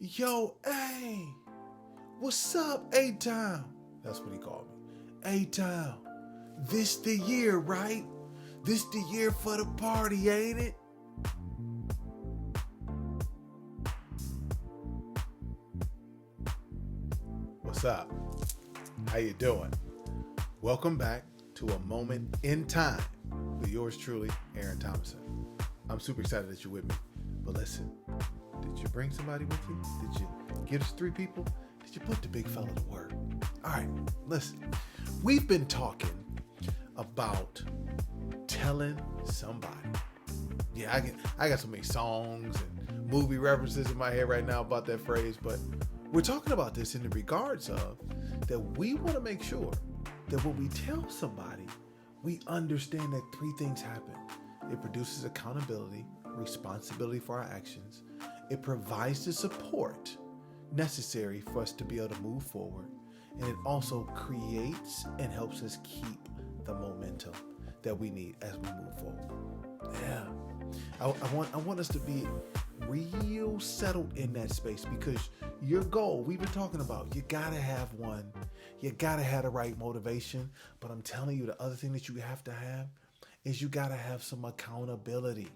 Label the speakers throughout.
Speaker 1: Yo, hey, what's up, A-Town? That's what he called me. A-Town, this the year, right? This the year for the party, ain't it? What's up? How you doing? Welcome back to A Moment in Time with yours truly, Aaron Thomason. I'm super excited that you're with me. But listen, did you bring somebody with you? Did you get us 3 people? Did you put the big fella to work? All right, listen. We've been talking about telling somebody. Yeah, I got so many songs and movie references in my head right now about that phrase, but we're talking about this in the regards of that we want to make sure that when we tell somebody, we understand that 3 things happen. It produces accountability, responsibility for our actions. It provides the support necessary for us to be able to move forward. And it also creates and helps us keep the momentum that we need as we move forward. Yeah. I want us to be real settled in that space, because your goal, we've been talking about, you got to have one. You got to have the right motivation. But I'm telling you, the other thing that you have to have is you got to have some accountability.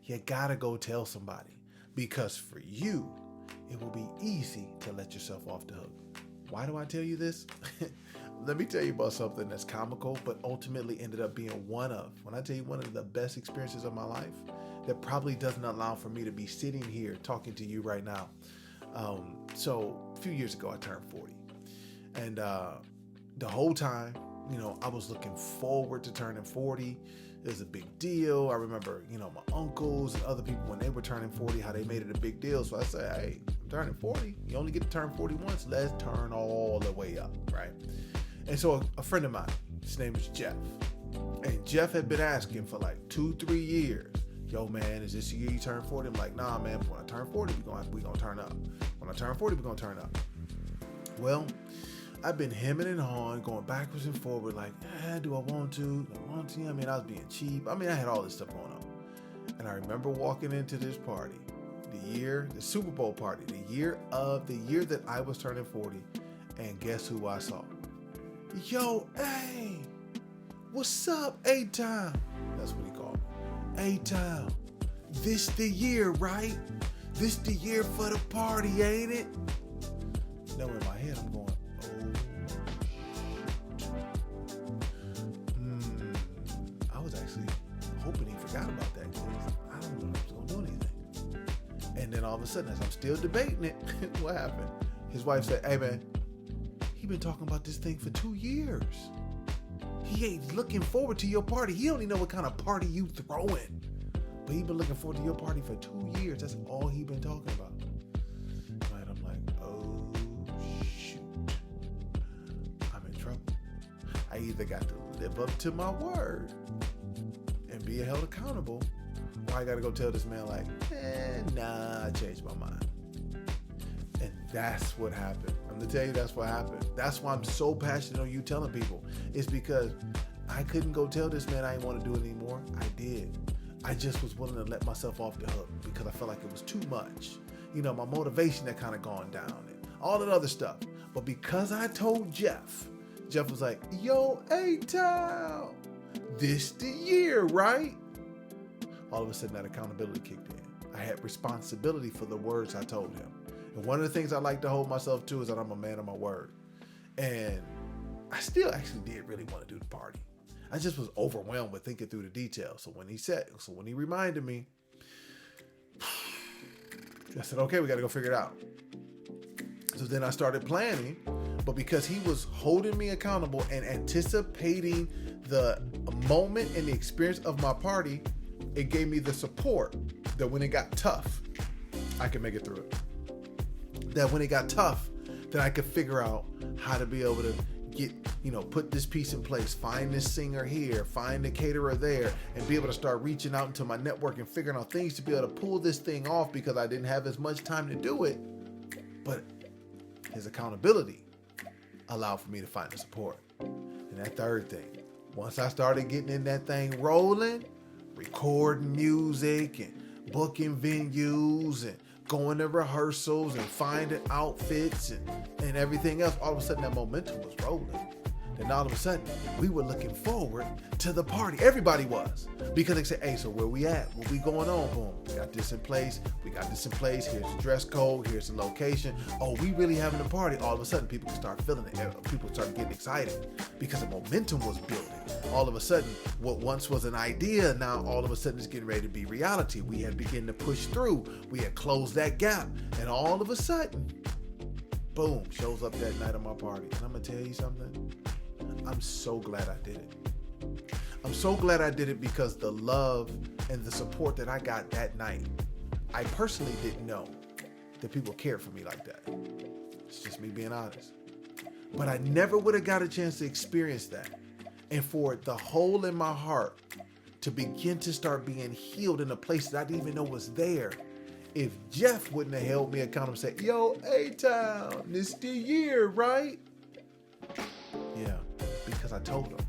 Speaker 1: You got to go tell somebody, because for you, it will be easy to let yourself off the hook. Why do I tell you this? Let me tell you about something that's comical, but ultimately ended up being one of the best experiences of my life that probably doesn't allow for me to be sitting here talking to you right now. So a few years ago, I turned 40. And the whole time, I was looking forward to turning 40. It was a big deal. I remember, my uncles and other people, when they were turning 40, how they made it a big deal. So I said, hey, I'm turning 40. You only get to turn 40 once. Let's turn all the way up, right? And so a friend of mine, his name is Geoff. And Geoff had been asking for like 2-3 years, yo, man, is this the year you turn 40? I'm like, nah, man, when I turn 40, we're going to turn up. When I turn 40, we're going to turn up. Well, I've been hemming and hawing, going backwards and forward, like, do I want to? Do I want to? I was being cheap. I had all this stuff going on. And I remember walking into this party, the Super Bowl party, the year that I was turning 40, and guess who I saw? Yo, hey, what's up, A-Town? That's what he called me. A-Town, this the year, right? This the year for the party, ain't it? Now in my head, I'm going, I was actually hoping he forgot about that, because I don't know if I was going to do anything. And then all of a sudden, as I'm still debating it, what happened? His wife said, hey, man, he been talking about this thing for 2 years. He ain't looking forward to your party. He don't even know what kind of party you throwing. But he been looking forward to your party for 2 years. That's all he been talking about. Right? I'm like, oh, shoot. I'm in trouble. I either got to live up to my word and be held accountable, or I got to go tell this man like, nah, I changed my mind. And that's what happened. I'm going to tell you, that's what happened. That's why I'm so passionate on you telling people. It's because I couldn't go tell this man I didn't want to do it anymore. I did. I just was willing to let myself off the hook because I felt like it was too much. My motivation had kind of gone down and all that other stuff. But because I told Geoff was like, yo, A-Town, this the year, right? All of a sudden that accountability kicked in. I had responsibility for the words I told him. And one of the things I like to hold myself to is that I'm a man of my word. And I still actually did really want to do the party. I just was overwhelmed with thinking through the details. So when he reminded me, I said, okay, we got to go figure it out. So then I started planning, but because he was holding me accountable and anticipating the moment and the experience of my party, it gave me the support that when it got tough, I could make it through it. That when it got tough, that I could figure out how to be able to get, put this piece in place, find this singer here, find the caterer there, and be able to start reaching out into my network and figuring out things to be able to pull this thing off, because I didn't have as much time to do it. But his accountability allowed for me to find the support. And that third thing, once I started getting in that thing rolling, recording music and booking venues and going to rehearsals and finding outfits and everything else. All of a sudden that momentum was rolling. Then all of a sudden, we were looking forward to the party. Everybody was. Because they said, hey, so where we at? What we going on? Boom. We got this in place. We got this in place. Here's the dress code. Here's the location. Oh, we really having a party. All of a sudden, people can start feeling it. People start getting excited because the momentum was building. All of a sudden, what once was an idea, now all of a sudden it's getting ready to be reality. We had begun to push through. We had closed that gap. And all of a sudden, boom, shows up that night of my party. And I'm going to tell you something. I'm so glad I did it. I'm so glad I did it because the love and the support that I got that night, I personally didn't know that people cared for me like that. It's just me being honest. But I never would have got a chance to experience that. And for the hole in my heart to begin to start being healed in a place that I didn't even know was there, if Geoff wouldn't have held me accountable and said, yo, A-Town, this the year, right? Yeah, because I told him.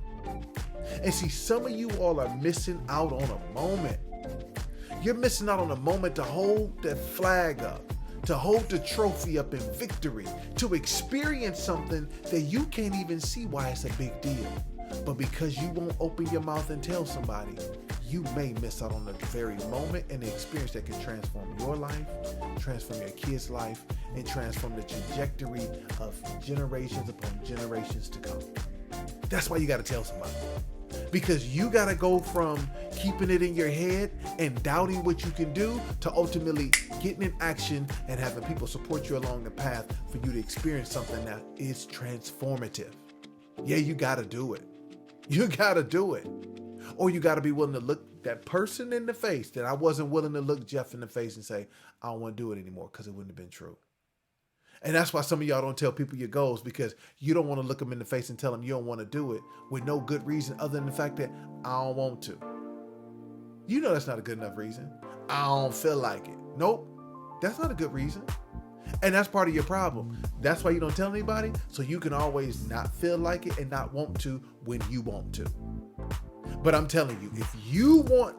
Speaker 1: And see, some of you all are missing out on a moment. You're missing out on a moment to hold that flag up, to hold the trophy up in victory, to experience something that you can't even see why it's a big deal. But because you won't open your mouth and tell somebody, you may miss out on the very moment and the experience that can transform your life, transform your kid's life, and transform the trajectory of generations upon generations to come. That's why you got to tell somebody. Because you got to go from keeping it in your head and doubting what you can do to ultimately getting in action and having people support you along the path for you to experience something that is transformative. Yeah, you got to do it. You got to do it. Or you got to be willing to look that person in the face that I wasn't willing to look Geoff in the face and say, I don't want to do it anymore because it wouldn't have been true. And that's why some of y'all don't tell people your goals, because you don't want to look them in the face and tell them you don't want to do it with no good reason other than the fact that I don't want to. You know that's not a good enough reason. I don't feel like it. Nope. That's not a good reason. And that's part of your problem. That's why you don't tell anybody, so you can always not feel like it and not want to when you want to. But I'm telling you, if you want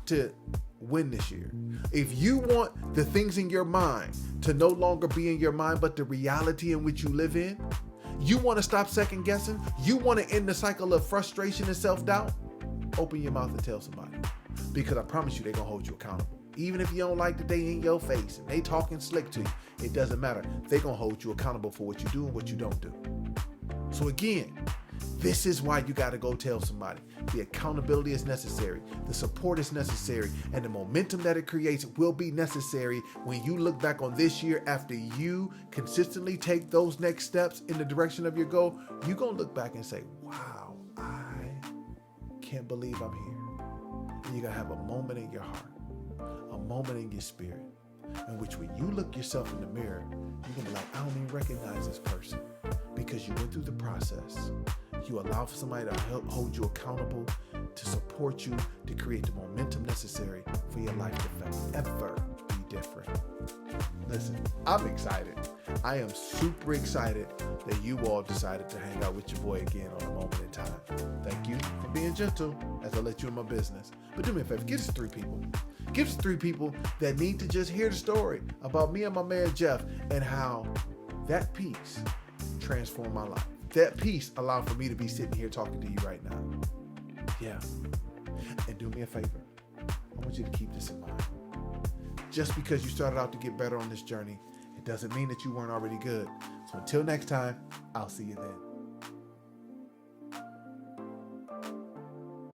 Speaker 1: to win this year, if you want the things in your mind to no longer be in your mind, but the reality in which you live in, you want to stop second guessing, you want to end the cycle of frustration and self-doubt, open your mouth and tell somebody. Because I promise you, they're going to hold you accountable. Even if you don't like that they in your face and they talking slick to you, it doesn't matter. They're going to hold you accountable for what you do and what you don't do. So again, this is why you got to go tell somebody. The accountability is necessary. The support is necessary. And the momentum that it creates will be necessary when you look back on this year after you consistently take those next steps in the direction of your goal. You're going to look back and say, wow, I can't believe I'm here. And you're going to have a moment in your heart, a moment in your spirit, in which when you look yourself in the mirror, you're going to be like, I don't even recognize this person, because you went through the process. You allow for somebody to help hold you accountable, to support you, to create the momentum necessary for your life to forever be different. Listen, I'm excited. I am super excited that you all decided to hang out with your boy again on a moment in time. Thank you for being gentle as I let you in my business. But do me a favor, give us 3 people. Give us 3 people that need to just hear the story about me and my man Geoff and how that piece transformed my life. That piece allowed for me to be sitting here talking to you right now. Yeah. And do me a favor. I want you to keep this in mind. Just because you started out to get better on this journey, it doesn't mean that you weren't already good. So until next time, I'll see you then.